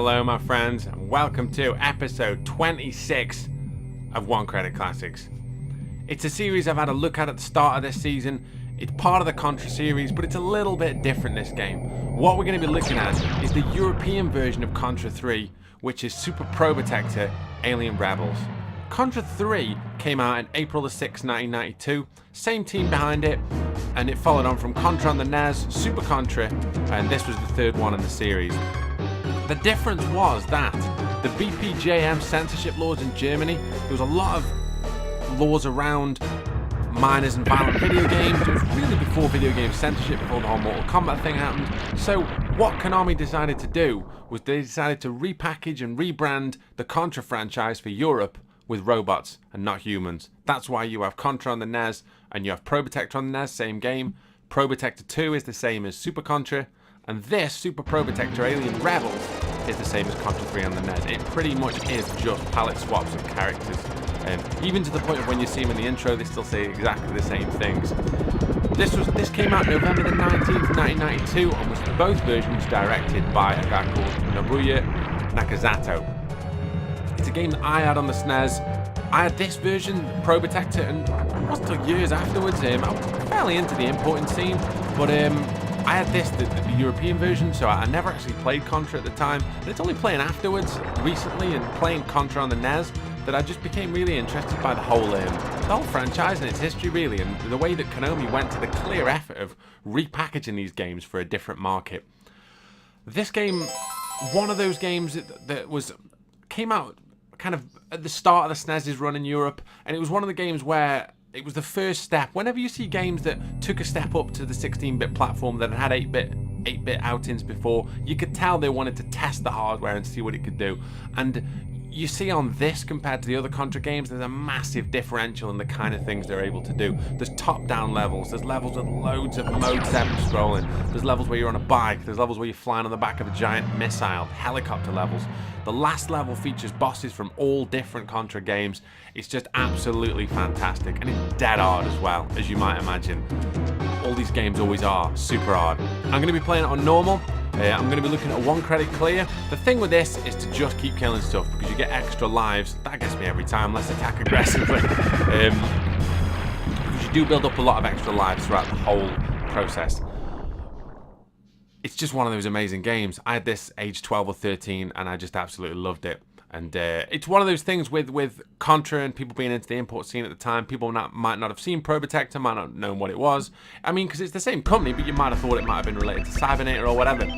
Hello my friends, and welcome to episode 26 of One Credit Classics. It's a series I've had a look at the start of this season. It's part of the Contra series, but it's a little bit different this game. What we're going to be looking at is the European version of Contra 3, which is Super Probotector Alien Rebels. Contra 3 came out in April the 6th, 1992, same team behind it, and it followed on from Contra on the NES, Super Contra, and this was the third one in the series. The difference was that the BPJM censorship laws in Germany, there was a lot of laws around minors and violent video games. It was really before video game censorship, before the whole Mortal Kombat thing happened. So what Konami decided to do was they decided to repackage and rebrand the Contra franchise for Europe with robots and not humans. That's why you have Contra on the NES and you have Probotector on the NES, same game. Probotector 2 is the same as Super Contra, and this Super Probotector Alien Rebels is the same as Contra 3 on the NES. It pretty much is just palette swaps of characters. Even to the point of when you see them in the intro, they still say exactly the same things. This came out November the 19th, 1992, and was both versions directed by a guy called Nobuya Nakazato. It's a game that I had on the SNES. I had this version, Probotector, and it wasn't until years afterwards. I was fairly into the importing scene, but I had this, the European version, so I never actually played Contra at the time. And it's only playing afterwards, recently, and playing Contra on the NES, that I just became really interested by the whole franchise and its history, really, and the way that Konami went to the clear effort of repackaging these games for a different market. This game, one of those games that came out kind of at the start of the SNES's run in Europe, and it was one of the games where it was the first step. Whenever you see games that took a step up to the 16-bit platform that had 8-bit outings before, you could tell they wanted to test the hardware and see what it could do. And you see on this, compared to the other Contra games, there's a massive differential in the kind of things they're able to do. There's top-down levels, there's levels with loads of Mode 7 scrolling, there's levels where you're on a bike, there's levels where you're flying on the back of a giant missile, helicopter levels. The last level features bosses from all different Contra games. It's just absolutely fantastic, and it's dead hard as well, as you might imagine. All these games always are super hard. I'm going to be playing it on normal. I'm going to be looking at 1 credit clear. The thing with this is to just keep killing stuff, because you get extra lives. That gets me every time. Let's attack aggressively. Because you do build up a lot of extra lives throughout the whole process. It's just one of those amazing games. I had this age 12 or 13, and I just absolutely loved it. And it's one of those things with Contra and people being into the import scene at the time. People might not have seen Probotector, might not have known what it was. I mean, because it's the same company, but you might have thought it might have been related to Cybernator or whatever.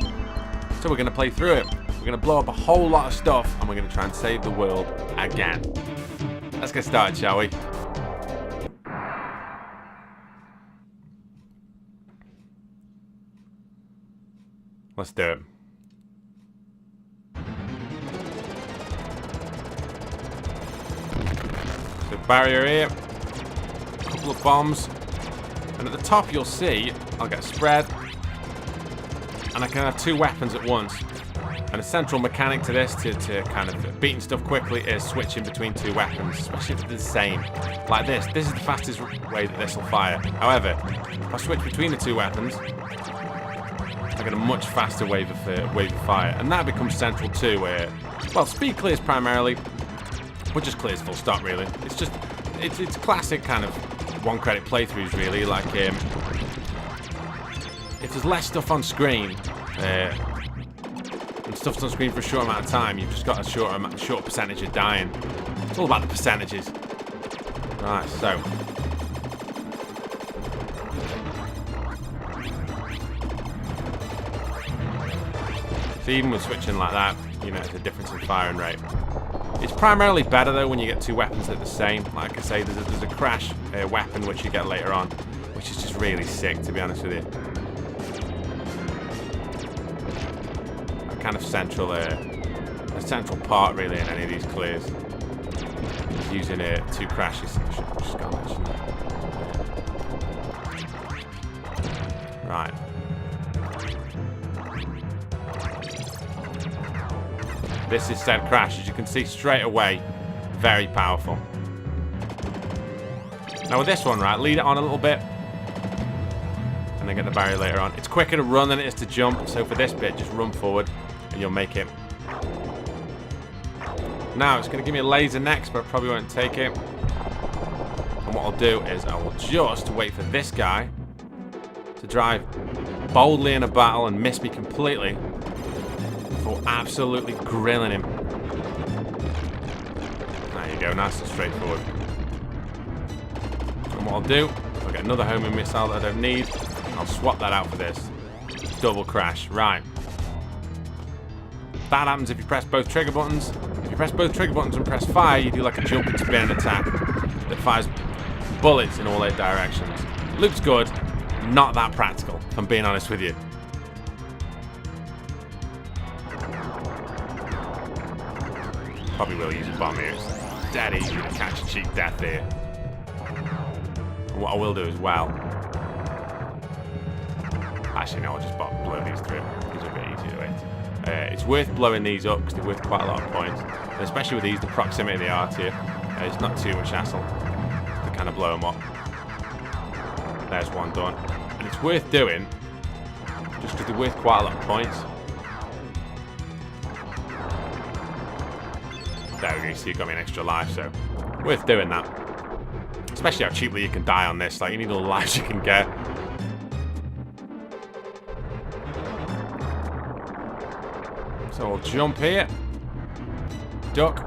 So we're going to play through it. We're going to blow up a whole lot of stuff, and we're going to try and save the world again. Let's get started, shall we? Let's do it. So barrier here, a couple of bombs, and at the top you'll see I'll get spread, and I can have 2 weapons at once. And a central mechanic to this, to kind of beating stuff quickly, is switching between 2 weapons, especially if they're the same. Like this is the fastest way that this will fire. However, if I switch between the 2 weapons, I get a much faster wave of fire, and that becomes central too. Well, speed clears primarily, but just clears full stop. Really, it's classic kind of 1 credit playthroughs. Really, like if there's less stuff on screen, and stuff's on screen for a short amount of time, you've just got a short percentage of dying. It's all about the percentages. Right, so. So even with switching like that, you know, there's a difference in firing rate. It's primarily better though when you get 2 weapons that are the same. Like I say, there's a crash weapon which you get later on, which is just really sick, to be honest with you. A kind of central part really in any of these clears is using 2 crashes. I should just go mention that. Right. This is said crash, as you can see straight away, very powerful. Now with this one, right, lead it on a little bit, and then get the barrier later on. It's quicker to run than it is to jump, so for this bit, just run forward, and you'll make it. Now, it's going to give me a laser next, but I probably won't take it. And what I'll do is I will just wait for this guy to drive boldly in a battle and miss me completely for absolutely grilling him. There you go, nice and straightforward. And what I'll do, I'll get another homing missile that I don't need. I'll swap that out for this. Double crash, right. That happens if you press both trigger buttons. If you press both trigger buttons and press fire, you do like a jump and spin attack that fires bullets in all 8 directions. Looks good, not that practical, if I'm being honest with you. Probably will use a bomb here. It's dead easy to catch a cheap death here. And what I will do as well... Actually, no, I'll just blow these through. These are a bit easier to hit. It's worth blowing these up because they're worth quite a lot of points. And especially with these, the proximity they are to you. It's not too much hassle to kind of blow them up. There's one done. And it's worth doing just because they're worth quite a lot of points. There we go, so you got me an extra life, so worth doing that. Especially how cheaply you can die on this. Like, you need all the lives you can get. So we'll jump here. Duck.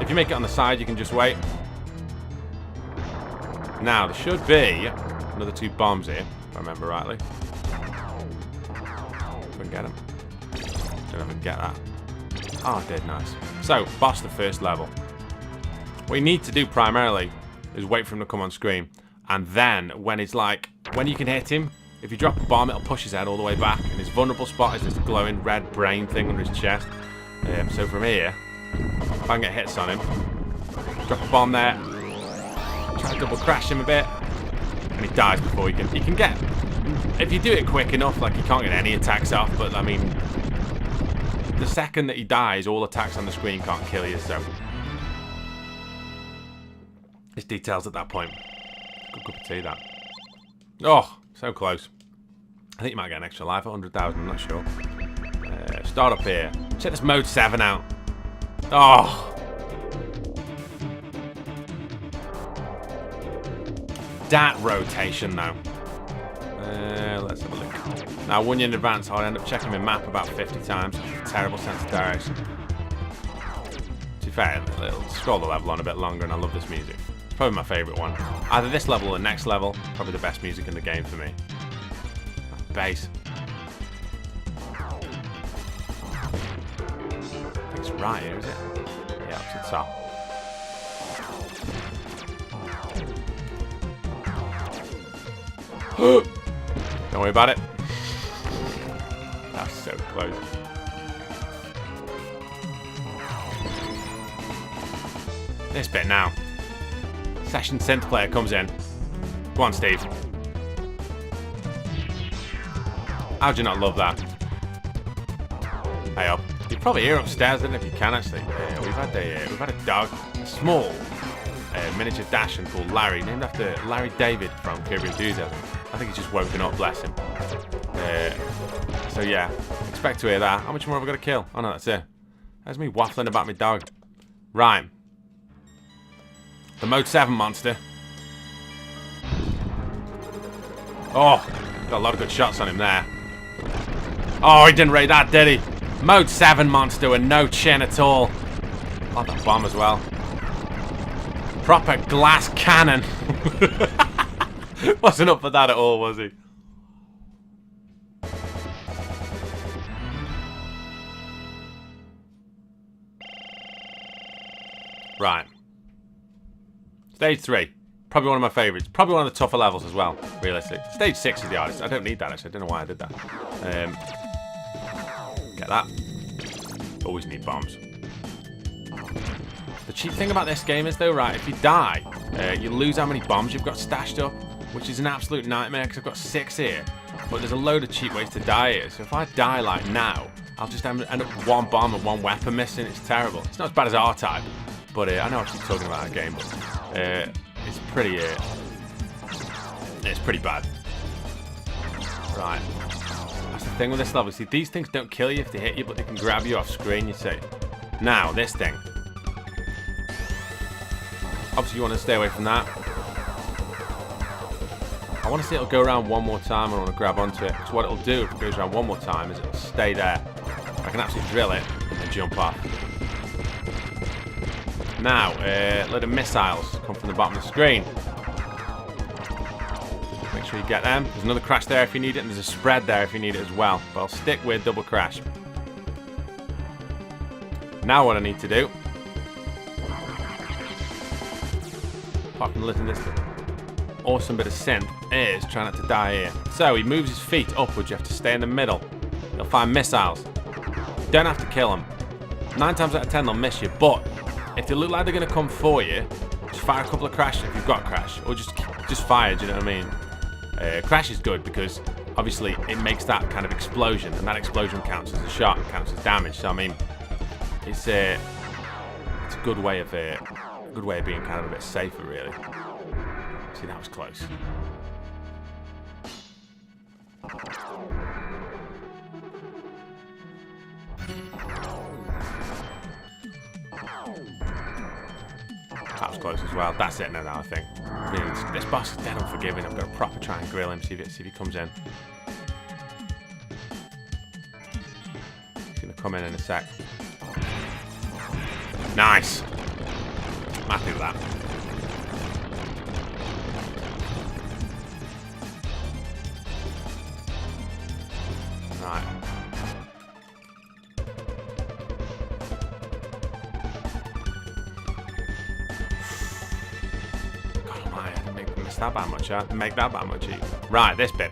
If you make it on the side, you can just wait. Now, there should be another 2 bombs here, if I remember rightly. If I can get them. Don't know if I can get that. Oh, I did, nice. So, boss the first level. What you need to do primarily is wait for him to come on screen. And then, when it's like, when you can hit him, if you drop a bomb, it'll push his head all the way back. And his vulnerable spot is this glowing red brain thing under his chest. So from here, if I can get hits on him, drop a bomb there, try to double crash him a bit, and he dies before he can get... If you do it quick enough, like, you can't get any attacks off, but, I mean, the second that he dies, all attacks on the screen can't kill you, so... It's details at that point. Good cup of tea, that. Oh, so close. I think you might get an extra life, 100,000, I'm not sure. Start up here. Check this mode 7 out. Oh! That rotation, though. Let's have a look. Now, when you're in advance, I'll end up checking my map about 50 times. Terrible sense of direction. To be fair, it'll scroll the level on a bit longer, and I love this music. It's probably my favourite one. Either this level or the next level. Probably the best music in the game for me. Bass. I think it's right here, is it? Yeah, up to the top. Don't worry about it. That's so close. This bit now. Session synth player comes in. Go on, Steve. How'd you not love that? Hey up. You can probably hear upstairs, I don't know if you can actually. We've had a dog, a small miniature Dachshund called Larry, named after Larry David from Curb Your Enthusiasm. I think he's just woken up, bless him. So yeah, expect to hear that. How much more have I got to kill? Oh no, that's it. That's me waffling about my dog. Right. The Mode 7 monster. Oh, got a lot of good shots on him there. Oh, he didn't rate that, did he? Mode 7 monster with no chin at all. Oh, that bomb as well. Proper glass cannon. Wasn't up for that at all, was he? Right. Stage 3. Probably one of my favourites. Probably one of the tougher levels as well, realistically. Stage 6 is the hardest. I don't need that, actually. I don't know why I did that. Get that. Always need bombs. The cheap thing about this game is, though, right, if you die, you lose how many bombs you've got stashed up, which is an absolute nightmare, because I've got 6 here. But there's a load of cheap ways to die here. So if I die, like, now, I'll just end up with 1 bomb and 1 weapon missing. It's terrible. It's not as bad as R-Type. But I know I keep talking about that game, but it's pretty bad. Right. That's the thing with this level. See, these things don't kill you if they hit you, but they can grab you off screen, you see. Now, this thing. Obviously, you want to stay away from that. I want to see it'll go around one more time. I want to grab onto it. Because what it'll do if it goes around one more time is it'll stay there. I can actually drill it and jump off. Now, a load of missiles come from the bottom of the screen. Make sure you get them. There's another crash there if you need it, and there's a spread there if you need it as well. But I'll stick with double crash. Now what I need to do... apart from listening to this awesome bit of synth, is try not to die here. So he moves his feet upwards. You have to stay in the middle. He'll find missiles. You don't have to kill them. 9 times out of 10 they'll miss you, but if they look like they're going to come for you, just fire a couple of crash if you've got crash, or just fire, do you know what I mean? Crash is good because obviously it makes that kind of explosion, and that explosion counts as a shot, counts as damage. So I mean, it's a good way of being kind of a bit safer, really. See, that was close. That was close as well. That's it now, I think. Really, this boss is dead unforgiving. I've got to proper try and grill him, see if he comes in. He's going to come in a sec. Nice. I'm happy with that. Right. That bad much, huh? Make that bad much either. Right, this bit.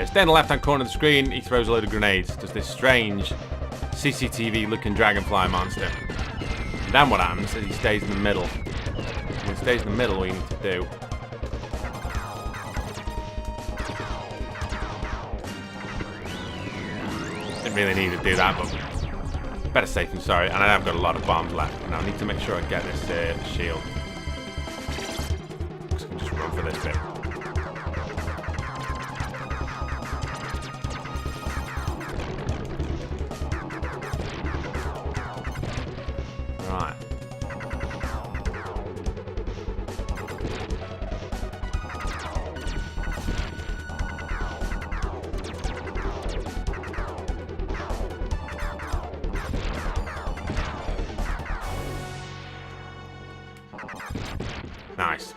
Stay in the left-hand corner of the screen. He throws a load of grenades. Does this strange CCTV-looking dragonfly monster. And then what happens is he stays in the middle. When he stays in the middle, all you need to do... didn't really need to do that, but better safe than sorry. And I have got a lot of bombs left. Now I need to make sure I get this shield. For this bit. Right. Nice.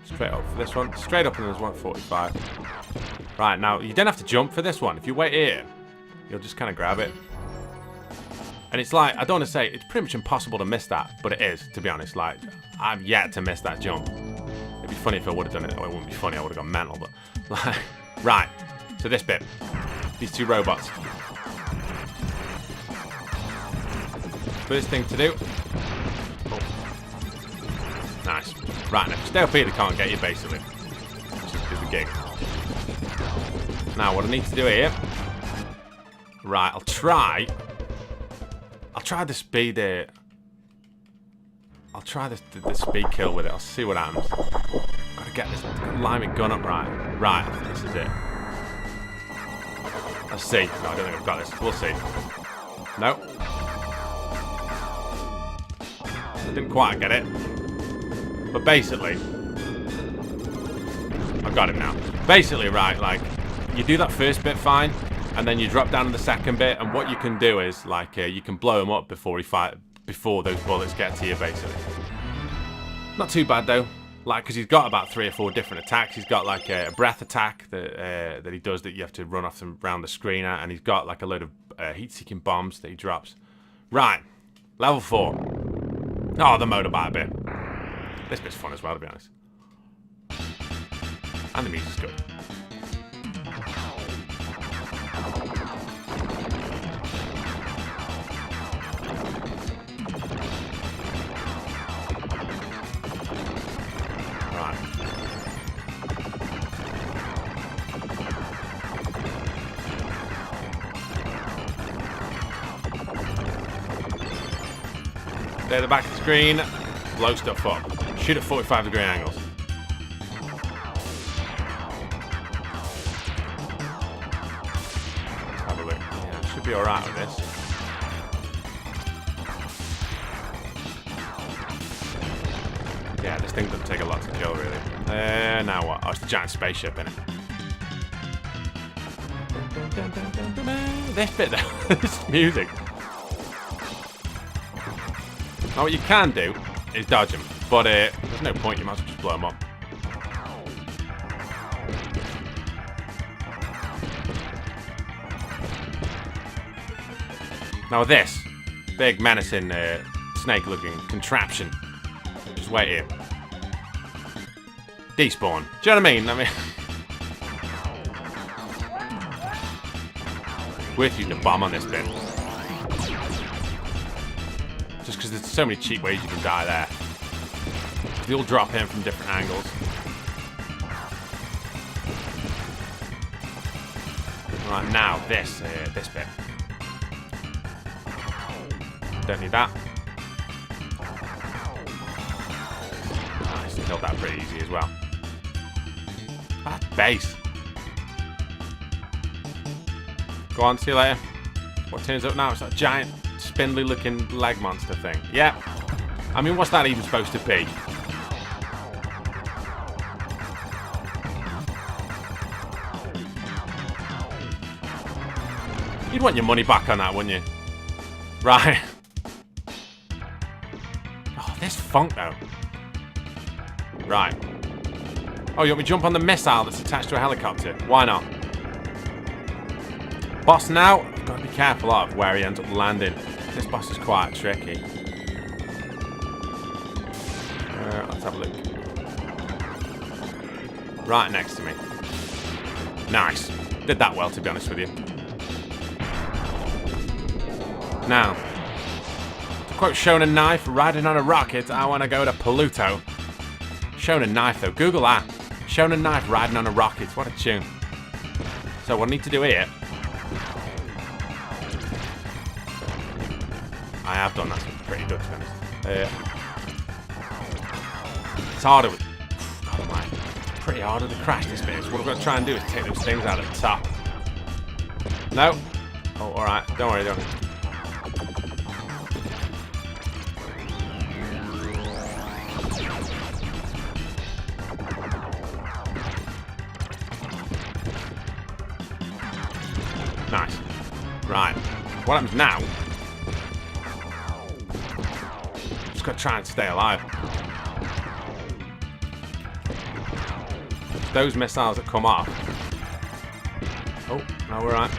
Straight up for this one. Straight up and there's 145. Right, now, you don't have to jump for this one. If you wait here, you'll just kind of grab it. And it's like, I don't want to say, it's pretty much impossible to miss that, but it is, to be honest. Like, I've yet to miss that jump. It'd be funny if I would have done it. Well, it wouldn't be funny, I would have gone mental, but... like, right, so this bit. These two robots. First thing to do... nice. Right, now, stay up here, they can't get you, basically. Just do the gig. Now, what I need to do here... right, I'll try the speed... I'll try the speed kill with it. I'll see what happens. Gotta get this liming gun up right. Right, I think this is it. Let's see. No, I don't think I've got this. We'll see. No. I didn't quite get it. But basically, I've got it now. Basically, right, like, you do that first bit fine, and then you drop down to the second bit, and what you can do is, like, you can blow him up before those bullets get to you, basically. Not too bad, though. Like, because he's got about 3 or 4 different attacks. He's got, like, a breath attack that he does that you have to run off around the screen at, and he's got, like, a load of heat-seeking bombs that he drops. Right. Level 4. Oh, the motorbike bit. This bit's fun as well, to be honest. And the music's good. Right. Stay at the back of the screen. Blow stuff up. Shoot at 45-degree angles. Have a look. Yeah, should be alright with this. Yeah, this thing doesn't take a lot to kill, really. Now what? Oh, it's the giant spaceship, innit? This bit, though. This music. Now, what you can do is dodge them, but there's no point. You might as well just blow them up. Now, with this big, menacing, snake-looking contraption, just wait here. Despawn. Do you know what I mean? Worth using a bomb on this bit. Just because there's so many cheap ways you can die there. They all drop in from different angles. Right, now this bit. Don't need that. Nice, killed that pretty easy as well. That's base. Go on, see you later. What turns up now? It's that giant, spindly looking leg monster thing. Yeah. I mean, what's that even supposed to be? You'd want your money back on that, wouldn't you? Right. Oh, this funk, though. Right. Oh, you want me to jump on the missile that's attached to a helicopter? Why not? Boss now. I've got to be careful of where he ends up landing. This boss is quite tricky. Let's have a look. Right next to me. Nice. Did that well, to be honest with you. Now, to quote Shonen Knife, riding on a rocket, I want to go to Pluto. Shonen Knife, though. Google that. Shonen Knife riding on a rocket. What a tune. So what I need to do here... I have done that. Pretty good, to be honest. It's harder with... God almighty. It's pretty harder to crash this bit. So what I'm going to try and do is take those things out at the top. No. Oh, alright. Don't worry, don't worry. Nice. Right. What happens now? Just got to try and stay alive. Those missiles that come off. Oh, no, we're right.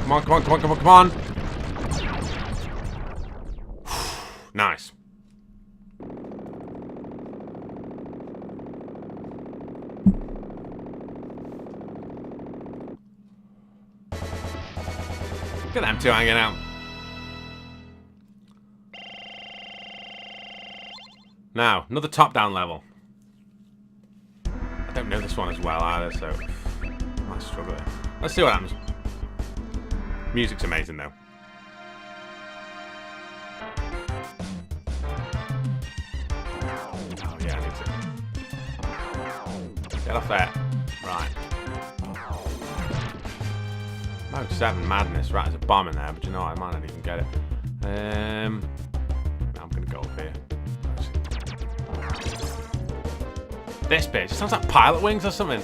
Come on, come on, come on, come on, come on. Nice. Look at them two hanging out. Now, another top-down level. I don't know this one as well either, so I might struggle there. Let's see what happens. Music's amazing, though. Oh, yeah, I need to. Get off there. Right. Mode 7 madness. Right, there's a bomb in there, but you know what? I might not even get it. I'm going to go up here. This bit sounds like pilot wings or something.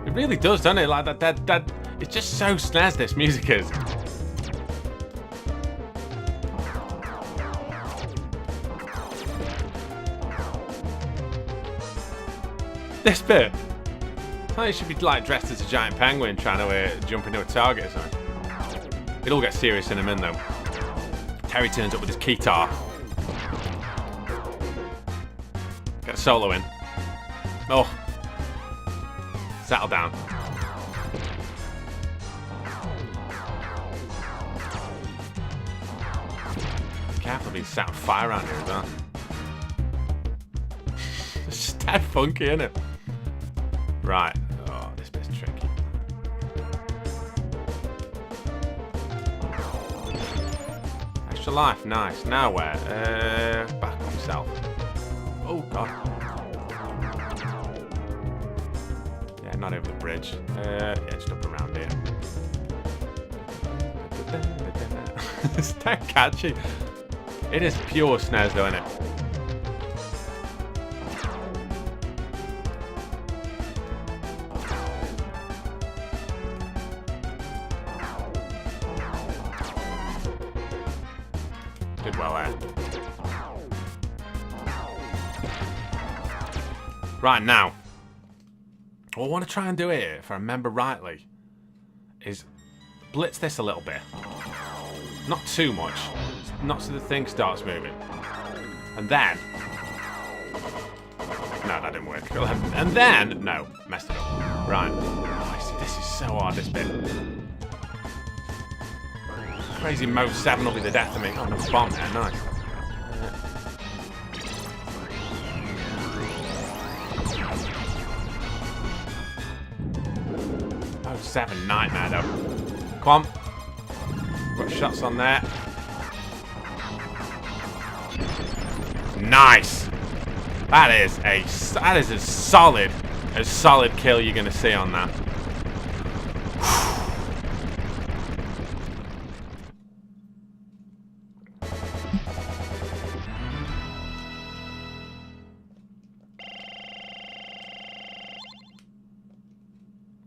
It really does, doesn't it? Like that. It's just so SNES. This music is. This bit. I thought it should be like dressed as a giant penguin trying to jump into a target or something. It all gets serious in a minute, though. Terry turns up with his guitar. Get a solo in. Oh. Settle down. Be careful being set on fire around here as well. It's just dead funky, isn't it? Right. Oh, this bit's tricky. Extra life, nice. Now where? Back on yourself. Oh, God. Yeah, not over the bridge. Yeah, just up around here. It's that catchy. It is pure SNES though, isn't it? Did well there. Right, now. What I want to try and do here, if I remember rightly, is blitz this a little bit. Not too much. Not so the thing starts moving. And then... No, that didn't work. And then... No, messed it up. Right. Oh, see, this is so hard, this bit. Crazy Mode 7 will be the death of me. Oh, no bomb there. Nice. Mode 7 nightmare, though. Come on. Got shots on there. Nice. That is as solid kill you're gonna see on that.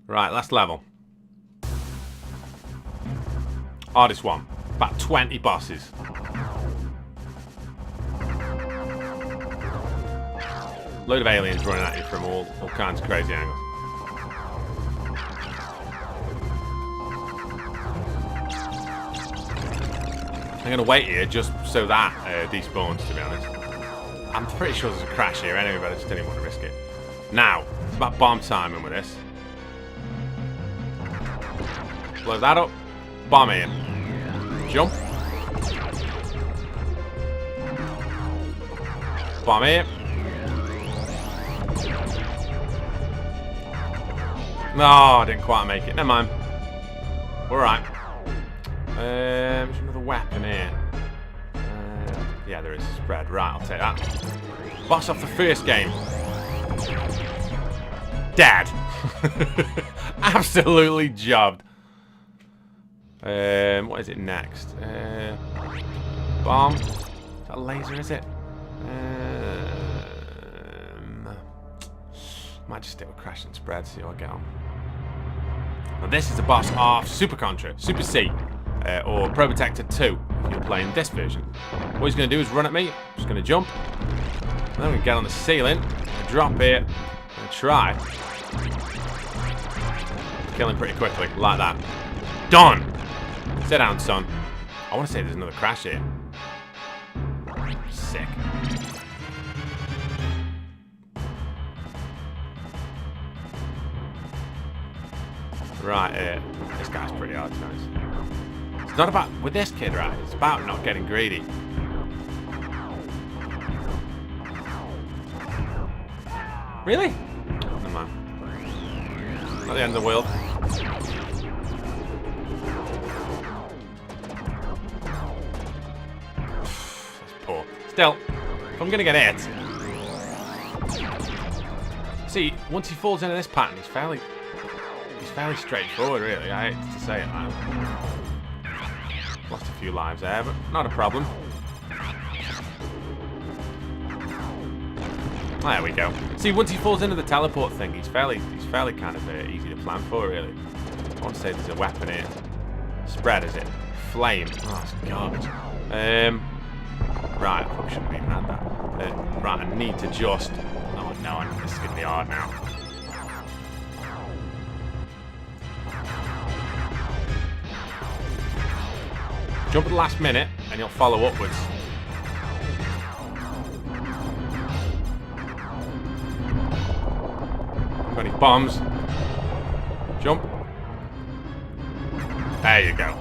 Right, last level. Hardest one. About 20 bosses. Load of aliens running at you from all kinds of crazy angles. I'm going to wait here just so that despawns, to be honest. I'm pretty sure there's a crash here anyway, but I just didn't want to risk it. Now, it's about bomb timing with this. Blow that up. Bomb in. Jump. Bomb in. No, I didn't quite make it. Never mind. Alright. There's another weapon here. Yeah, there is a spread. Right, I'll take that. Boss off the first game. Dead. Absolutely jobbed. What is it next? Bomb. Is that a laser, is it? Might just stick with Crash and Spread, see how I get on. Now this is the boss of Super Contra, Super C, or Probotector 2, if you're playing this version. What he's going to do is run at me, I'm just going to jump, and then we can get on the ceiling, drop here, and try. Kill him pretty quickly, like that. Done! Sit down, son. I want to say there's another crash here. Sick. Right, this guy's pretty hard to notice. It's not about, with this kid, right, it's about not getting greedy. Really? Never mind. Not the end of the world. That's poor. Still, if I'm gonna get hit. See, once he falls into this pattern, he's fairly straightforward, really. I hate to say it, man. Lost a few lives there, but not a problem. There we go. See, once he falls into the teleport thing, he's fairly kind of easy to plan for, really. I want to say there's a weapon here. Spread, is it? Flame. Oh, that's garbage. Right, I probably shouldn't have even had that. Right, I need to just... Oh, no, this is going to be hard now. Jump at the last minute, and you'll follow upwards. Got any bombs? Jump. There you go.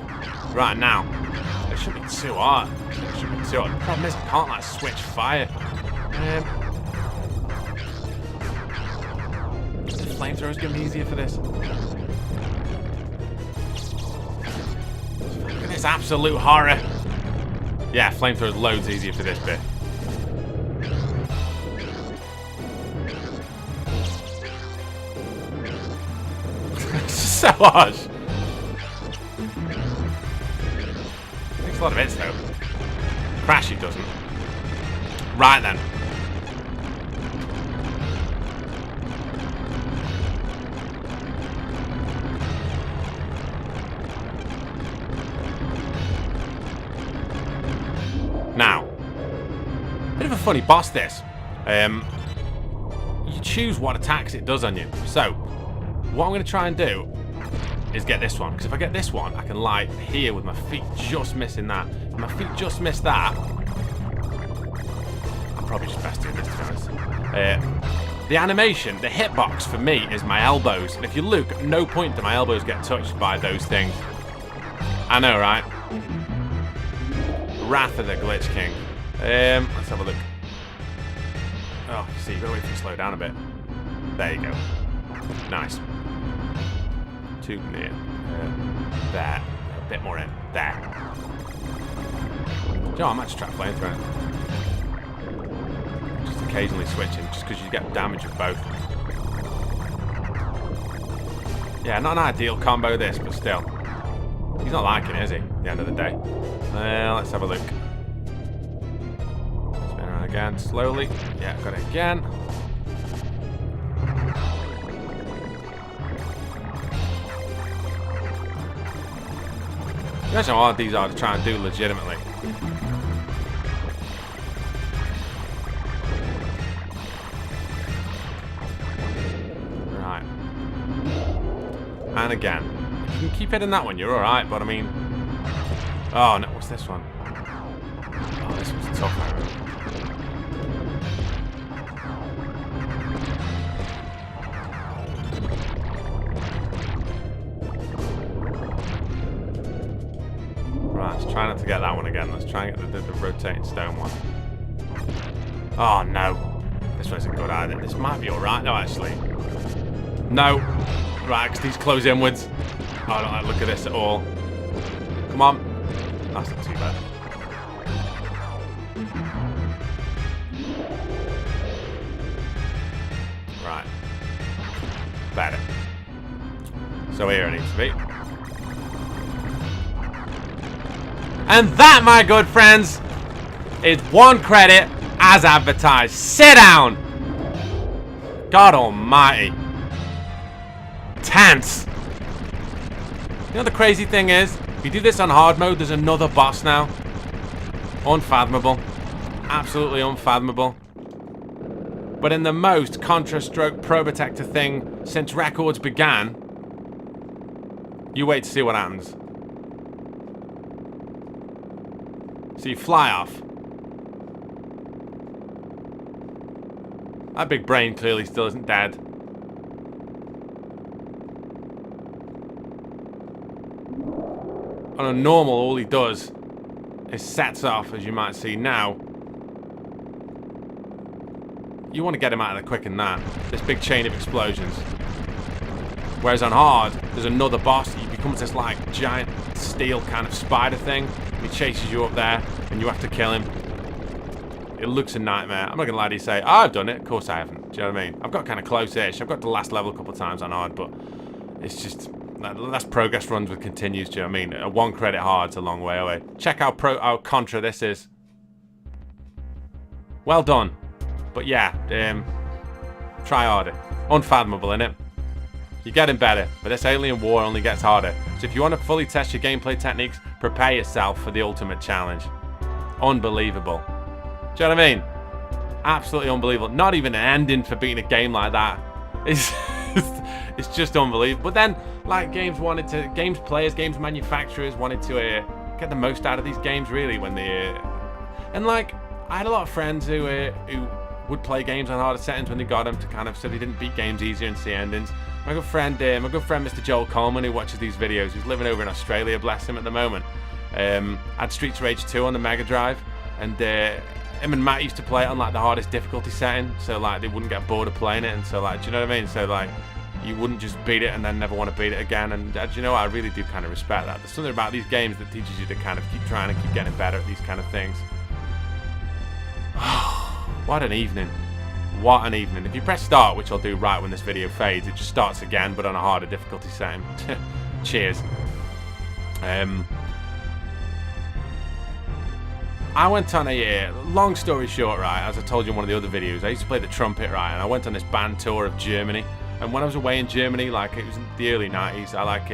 Right, now. It shouldn't be too hard. It shouldn't be too hard. The problem is I can't, like, switch fire. The flamethrowers going to be easier for this. Look at this absolute horror. Yeah, flamethrower's loads easier for this bit. It's so harsh. Takes a lot of hits though. Crashy doesn't. Right then. Now, bit of a funny boss this. You choose what attacks it does on you. So, what I'm going to try and do is get this one. Because if I get this one, I can light here with my feet just missing that. If my feet just miss that, I'm probably just best doing this, to be honest. The animation, the hitbox for me is my elbows. And if you look, at no point do my elbows get touched by those things. I know, right? Wrath of the Glitch King. Let's have a look. Oh, see, you've got to wait for it to slow down a bit. There you go. Nice. Too near. There. A bit more in. There. You know, I might just try flamethrower. Just occasionally switching, just because you get damage with both. Yeah, not an ideal combo this, but still. He's not liking it, is he? At the end of the day. Let's have a look. Spin around again, slowly. Yeah, got it again. Imagine how hard these are to try and do legitimately. Right. And again. You can keep hitting that one, you're alright, but I mean... Oh, no, what's this one? Oh, this one's tough. Right, let's try not to get that one again. Let's try and get the rotating stone one. Oh, no. This one isn't good either. This might be alright, though, actually. No. Right, because these close inwards. Oh, I don't like the look at this at all. Come on. That's not too bad. Right. Better. So here it needs to be. And that, my good friends, is 1 credit as advertised. Sit down! God almighty. Tense. You know the crazy thing is? If you do this on hard mode, there's another boss now. Unfathomable. Absolutely unfathomable. But in the most Contra stroke Probotector thing since records began, you wait to see what happens. So you fly off. That big brain clearly still isn't dead. On a normal, all he does is sets off, as you might see now. You want to get him out of there quicker than that. This big chain of explosions. Whereas on hard, there's another boss. He becomes this like giant steel kind of spider thing. He chases you up there, and you have to kill him. It looks a nightmare. I'm not gonna lie to you, say, oh, I've done it. Of course I haven't. Do you know what I mean? I've got kind of close-ish. I've got to the last level a couple of times on hard, but it's just... That's progress runs with continues, do you know what I mean? A 1 credit hard's a long way away. Check out how Contra this is. Well done. But yeah, try harder. Unfathomable, innit? You're getting better, but this alien war only gets harder. So if you want to fully test your gameplay techniques, prepare yourself for the ultimate challenge. Unbelievable. Do you know what I mean? Absolutely unbelievable. Not even an ending for beating a game like that. It's just unbelievable. But then, like, games players, games manufacturers wanted to get the most out of these games, really, when they... and, like, I had a lot of friends who would play games on harder settings when they got them to kind of, so they didn't beat games easier and see endings. My good friend Mr. Joel Coleman, who watches these videos, who's living over in Australia, bless him, at the moment, had Streets of Rage 2 on the Mega Drive, and him and Matt used to play it on, like, the hardest difficulty setting, so, like, they wouldn't get bored of playing it, and so, like, do you know what I mean? So, like, you wouldn't just beat it and then never want to beat it again. And you know what? I really do kind of respect that. There's something about these games that teaches you to kind of keep trying and keep getting better at these kind of things. What an evening. What an evening. If you press start, which I'll do right when this video fades, it just starts again, but on a harder difficulty setting. Cheers. I went on a, long story short, right, as I told you in one of the other videos, I used to play the trumpet, right, and I went on this band tour of Germany. And when I was away in Germany, like, it was in the early 90s, I, like,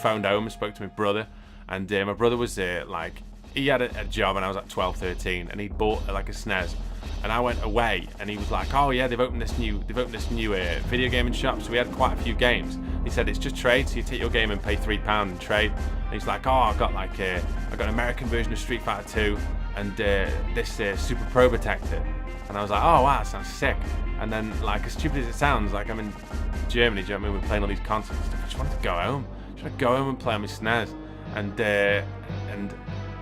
phoned home and spoke to my brother. And my brother was, like, he had a job, and I was like 12, 13, and he'd bought, like, a SNES. And I went away, and he was like, "Oh yeah, they've opened this new video gaming shop." So we had quite a few games. He said it's just trade, so you take your game and pay £3 and trade. And he's like, "Oh, I got like I got an American version of Street Fighter 2 and this Super Probotector." And I was like, "Oh wow, that sounds sick." And then, like, as stupid as it sounds, like, I'm in Germany, do you know what I mean? We're playing all these consoles and stuff. I just wanted to go home. I just wanted to go home and play on my SNES. And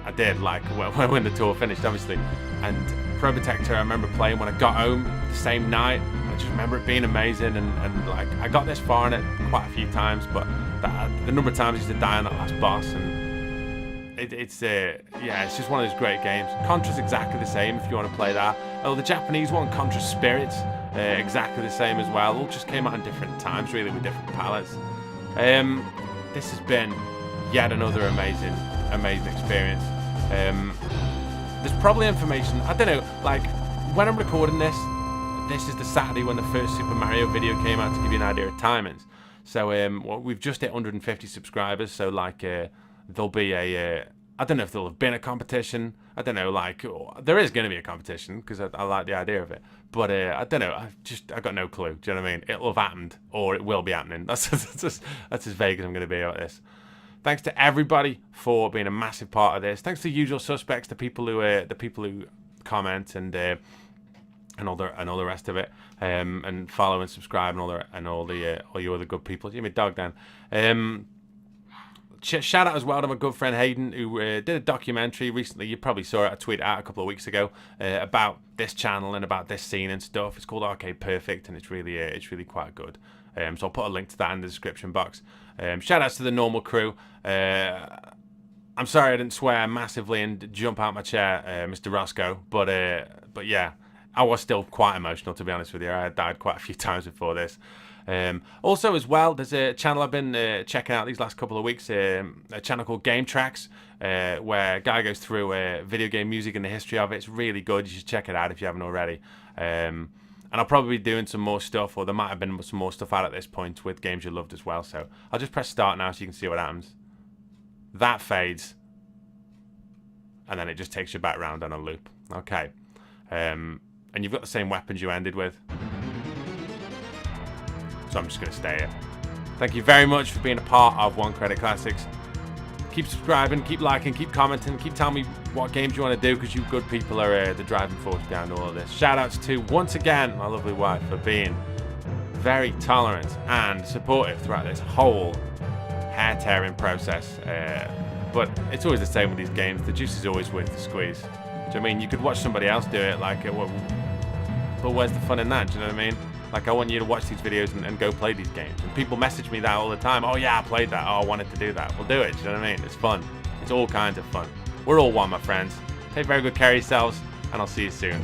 I did, like, when the tour finished, obviously. And Probotector, I remember playing when I got home the same night. I just remember it being amazing, and like, I got this far in it quite a few times, but the number of times I used to die on that last boss, and yeah, it's just one of those great games. Contra's exactly the same if you want to play that. Oh, the Japanese one, Contra Spirits, exactly the same as well. All just came out in different times, really, with different palettes. This has been yet another amazing experience. There's probably information, I don't know, like, when I'm recording this is the Saturday when the first Super Mario video came out, to give you an idea of timings. So well, we've just hit 150 subscribers, so like there'll be a I don't know if there'll have been a competition. I don't know, like, there is going to be a competition because I like the idea of it, but I don't know, I got no clue. Do you know what I mean? It'll have happened, or it will be happening. That's as vague as I'm going to be about this. Thanks to everybody for being a massive part of this. Thanks to the usual suspects, the people who comment and all the rest of it, and follow and subscribe and all you other good people. Give me a dog down. Shout out as well to my good friend Hayden, who did a documentary recently. You probably saw it. I tweeted out a couple of weeks ago about this channel and about this scene and stuff. It's called Arcade Perfect, and it's really quite good. So I'll put a link to that in the description box. Shout outs to the normal crew. I'm sorry I didn't swear massively and jump out my chair, Mr. Roscoe, but yeah, I was still quite emotional, to be honest with you. I had died quite a few times before this. Also as well, there's a channel I've been checking out these last couple of weeks, a channel called Game Tracks, where a guy goes through video game music and the history of it. It's really good. You should check it out if you haven't already. And I'll probably be doing some more stuff, or there might have been some more stuff out at this point with games you loved as well. So I'll just press start now so you can see what happens. That fades, and then it just takes you back round on a loop. Okay. And you've got the same weapons you ended with. So I'm just going to stay here. Thank you very much for being a part of One Credit Classics. Keep subscribing, keep liking, keep commenting, keep telling me what games you want to do, because you good people are the driving force behind all of this. Shout outs to, once again, my lovely wife for being very tolerant and supportive throughout this whole hair-tearing process. But it's always the same with these games. The juice is always worth the squeeze. Do you know what I mean? You could watch somebody else do it, like, but where's the fun in that? Do you know what I mean? Like, I want you to watch these videos and go play these games. And people message me that all the time. "Oh yeah, I played that. Oh, I wanted to do that." We'll do it. Do you know what I mean? It's fun. It's all kinds of fun. We're all one, my friends. Take very good care of yourselves, and I'll see you soon.